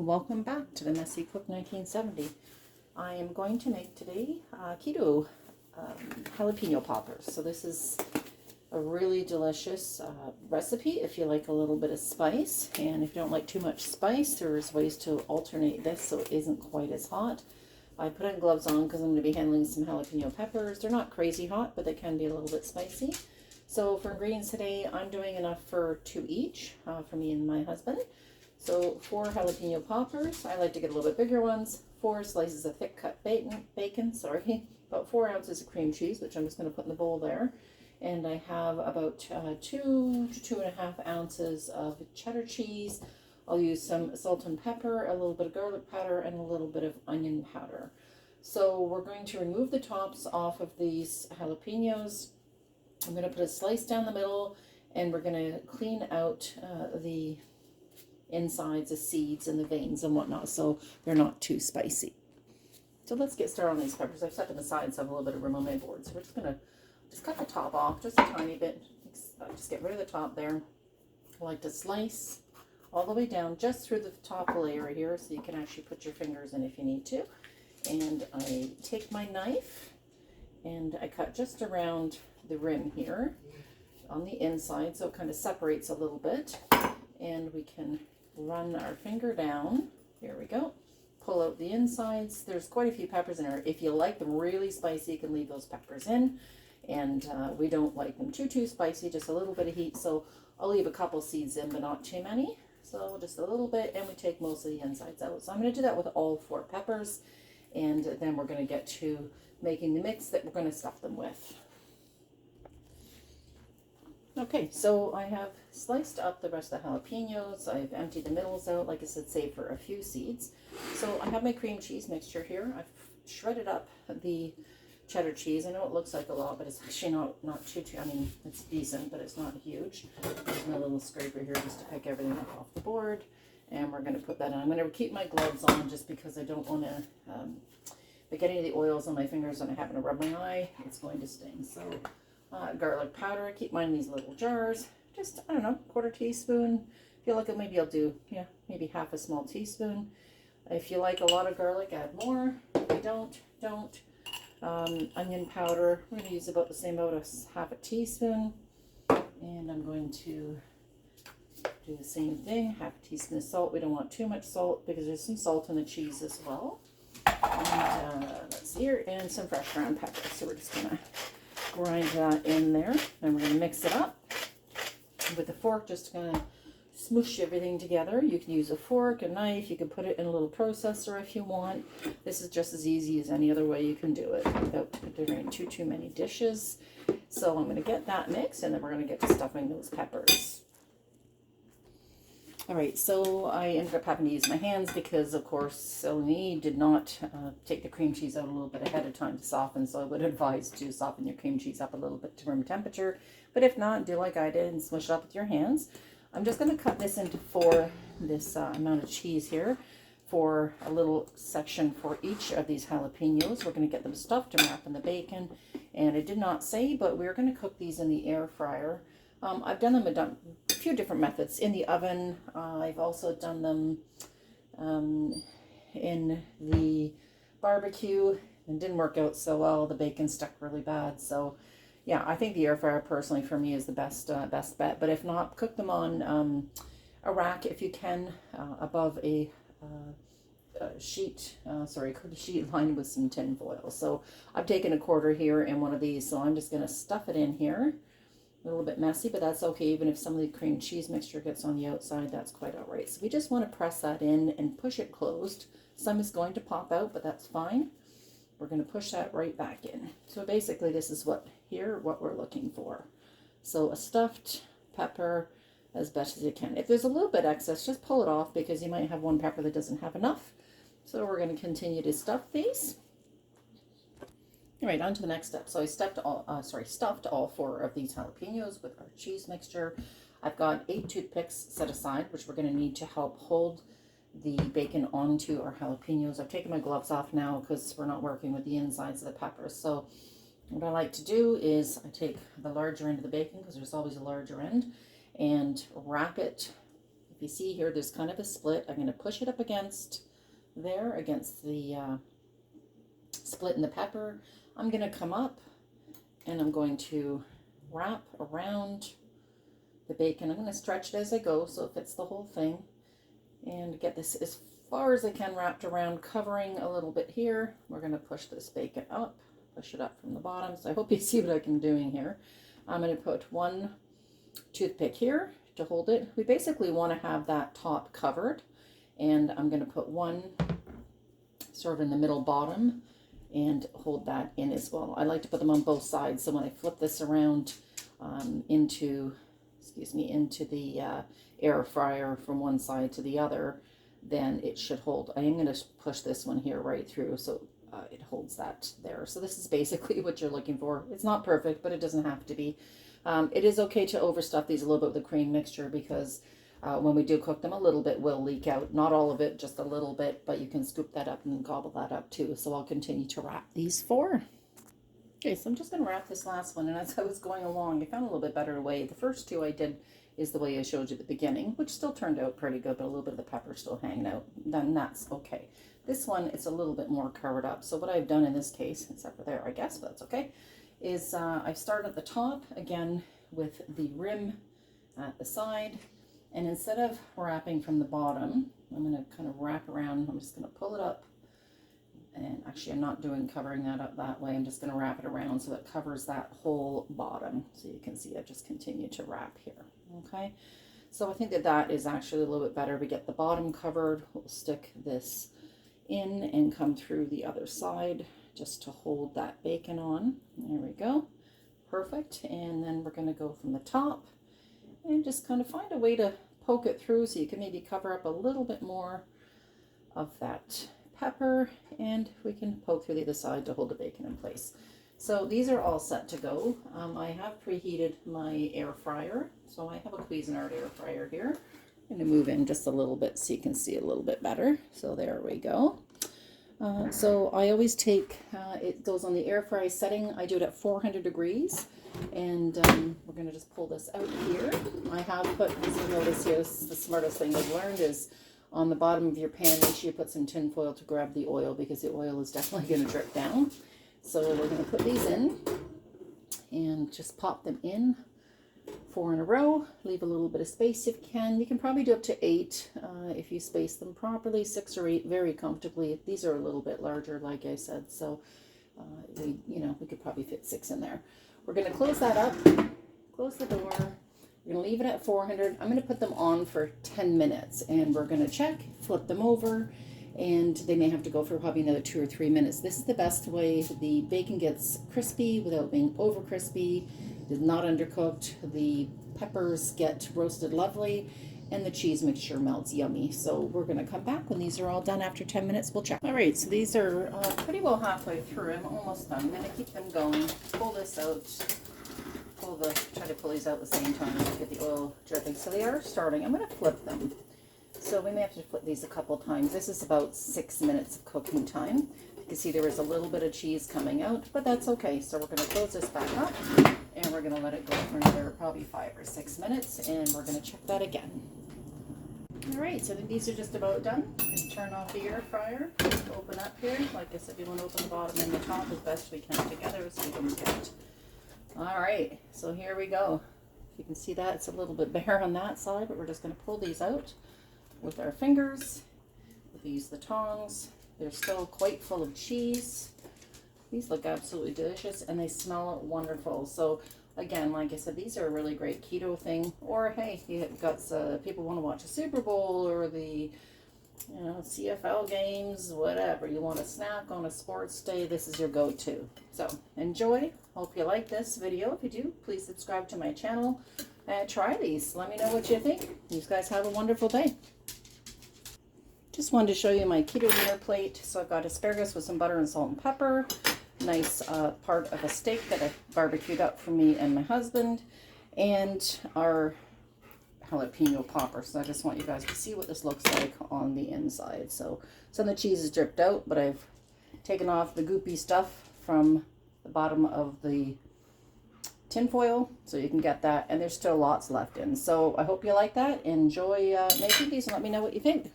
Welcome back to the Messy Cook 1970. I am going to make today keto jalapeno poppers. So this is a really delicious recipe if you like a little bit of spice. And if you don't like too much spice, there's ways to alternate this so it isn't quite as hot. I put on gloves on because I'm going to be handling some jalapeno peppers. They're not crazy hot, but they can be a little bit spicy. So for ingredients today, I'm doing enough for 2 each for me and my husband. So 4 jalapeno poppers. I like to get a little bit bigger ones. 4 slices of thick cut bacon, about 4 ounces of cream cheese, which I'm just going to put in the bowl there. And I have about 2 to 2.5 ounces of cheddar cheese. I'll use some salt and pepper, a little bit of garlic powder, and a little bit of onion powder. So we're going to remove the tops off of these jalapenos. I'm going to put a slice down the middle, and we're going to clean out the insides, the seeds and the veins and whatnot, so they're not too spicy. So let's get started on these peppers. I've set them aside so I have a little bit of room on my board. So we're just gonna cut the top off just a tiny bit. Just get rid of the top there. I like to slice all the way down just through the top layer here, so you can actually put your fingers in if you need to. And I take my knife and I cut just around the rim here on the inside, so it kind of separates a little bit, and we can run our finger down. Here we go. Pull out the insides. There's quite a few peppers in there. If you like them really spicy, you can leave those peppers in. And we don't like them too spicy, just a little bit of heat. So I'll leave a couple seeds in, but not too many. So just a little bit, and we take most of the insides out. So I'm going to do that with all 4 peppers. And then we're going to get to making the mix that we're going to stuff them with. Okay, so I have sliced up the rest of the jalapenos. I've emptied the middles out, like I said, save for a few seeds. So I have my cream cheese mixture here. I've shredded up the cheddar cheese. I know it looks like a lot, but it's actually not too, I mean, it's decent, but it's not huge. There's my little scraper here just to pick everything up off the board. And we're going to put that on. I'm going to keep my gloves on just because I don't want to, by getting the oils on my fingers and I happen to rub my eye, it's going to sting. So garlic powder, I keep mine in these little jars. Just, I don't know, 1/4 teaspoon. If you like it, maybe I'll do, maybe half a small teaspoon. If you like a lot of garlic, add more. If you don't. Onion powder, I'm going to use about the same amount as half a teaspoon. And I'm going to do the same thing, half a teaspoon of salt. We don't want too much salt because there's some salt in the cheese as well. And let's see here, and some fresh ground pepper. So we're just going to grind that in there, and we're going to mix it up with a fork. Just going to smoosh everything together. You can use a fork, a knife, you can put it in a little processor if you want. This is just as easy as any other way you can do it without doing too many dishes. So I'm going to get that mixed, and then we're going to get to stuffing those peppers. Alright, so I ended up having to use my hands because, of course, Eleni did not take the cream cheese out a little bit ahead of time to soften, so I would advise to soften your cream cheese up a little bit to room temperature. But if not, do like I did and smush it up with your hands. I'm just going to cut this into 4, this amount of cheese here, for a little section for each of these jalapenos. We're going to get them stuffed and wrapped in the bacon. And I did not say, but we're going to cook these in the air fryer. I've done them a few different methods. In the oven, I've also done them in the barbecue. It didn't work out so well. The bacon stuck really bad. So yeah, I think the air fryer personally for me is the best bet. But if not, cook them on a rack if you can, above a sheet lined with some tin foil. So I've taken a 1/4 here in one of these. So I'm just going to stuff it in here. A little bit messy, but that's okay. Even if some of the cream cheese mixture gets on the outside, that's quite all right. So we just want to press that in and push it closed. Some is going to pop out, but that's fine. We're going to push that right back in. So basically this is what we're looking for. So a stuffed pepper as best as you can. If there's a little bit excess, just pull it off because you might have one pepper that doesn't have enough. So we're going to continue to stuff these. All right, on to the next step. So I stuffed all 4 of these jalapenos with our cheese mixture. I've got 8 toothpicks set aside, which we're going to need to help hold the bacon onto our jalapenos. I've taken my gloves off now because we're not working with the insides of the peppers. So what I like to do is I take the larger end of the bacon, because there's always a larger end, and wrap it If you see here, there's kind of a split. I'm going to push it up against there, against the split in the pepper. I'm going to come up and I'm going to wrap around the bacon. I'm going to stretch it as I go so it fits the whole thing, and get this as far as I can wrapped around, covering a little bit here. We're going to push this bacon up, push it up from the bottom. So I hope you see what I'm doing here. I'm going to put one toothpick here to hold it. We basically want to have that top covered, and I'm going to put one sort of in the middle bottom and hold that in as well. I like to put them on both sides, so when I flip this around into the air fryer from one side to the other, then it should hold. I am going to push this one here right through so it holds that there. So this is basically what you're looking for. It's not perfect, but it doesn't have to be. It is okay to overstuff these a little bit with the cream mixture, because when we do cook them, a little bit will leak out. Not all of it, just a little bit, but you can scoop that up and gobble that up too. So I'll continue to wrap these four. Okay, so I'm just going to wrap this last one, and as I was going along, I found a little bit better way. The first two I did is the way I showed you at the beginning, which still turned out pretty good, but a little bit of the pepper still hanging out. Then that's okay. This one is a little bit more covered up. So what I've done in this case, except for there, I guess, but that's okay, is I've started at the top again with the rim at the side, and instead of wrapping from the bottom, I'm going to kind of wrap around. I'm just going to pull it up, and actually I'm not covering that up that way. I'm just going to wrap it around so it covers that whole bottom. So you can see I just continue to wrap here. Okay, so I think that is actually a little bit better. We get the bottom covered. We'll stick this in and come through the other side just to hold that bacon on. There we go. Perfect. And then we're going to go from the top and just kind of find a way to poke it through so you can maybe cover up a little bit more of that pepper, and we can poke through the other side to hold the bacon in place. So these are all set to go. I have preheated my air fryer. So I have a Cuisinart air fryer here. I'm going to move in just a little bit so you can see a little bit better. So there we go. So I always take, it goes on the air fry setting. I do it at 400 degrees. And we're going to just pull this out here. I have put, as you notice here, this is the smartest thing I've learned, is on the bottom of your pan, make sure you put some tin foil to grab the oil, because the oil is definitely going to drip down. So we're going to put these in and just pop them in 4 in a row. Leave a little bit of space if you can. You can probably do up to 8 if you space them properly. 6 or 8 very comfortably. These are a little bit larger, like I said, so we could probably fit 6 in there. We're going to close that up, close the door. We're going to leave it at 400. I'm going to put them on for 10 minutes, and we're going to check, flip them over, and they may have to go for probably another 2 or 3 minutes. This is the best way. The bacon gets crispy without being over crispy. It's not undercooked. The peppers get roasted lovely, and the cheese mixture melts yummy. So we're going to come back when these are all done. After 10 minutes, we'll check. All right, so these are pretty well halfway through. I'm almost done. I'm going to keep them going. Pull this out. Try to pull these out at the same time to get the oil dripping. So they are starting. I'm going to flip them. So we may have to flip these a couple times. This is about 6 minutes of cooking time. You can see there is a little bit of cheese coming out, but that's okay. So we're going to close this back up, and we're going to let it go for another probably 5 or 6 minutes, and we're going to check that again. All right, so these are just about done. And turn off the air fryer. Open up here. Like I said, we want to open the bottom and the top as best we can together so we don't get. All right, so here we go. If you can see that, it's a little bit bare on that side, but we're just going to pull these out with our fingers. We'll use the tongs. They're still quite full of cheese. These look absolutely delicious, and they smell wonderful. So again, like I said, these are a really great keto thing. Or hey, you've got people want to watch a Super Bowl or the CFL games, whatever. You want a snack on a sports day, this is your go-to. So enjoy. Hope you like this video. If you do, please subscribe to my channel and try these. Let me know what you think. You guys have a wonderful day. Just wanted to show you my keto dinner plate. So I've got asparagus with some butter and salt and pepper. Nice part of a steak that I barbecued up for me and my husband. And our jalapeno poppers. So I just want you guys to see what this looks like on the inside. So some of the cheese is dripped out, but I've taken off the goopy stuff from the bottom of the tin foil, so you can get that, and there's still lots left in. So I hope you like that. Enjoy making these and let me know what you think.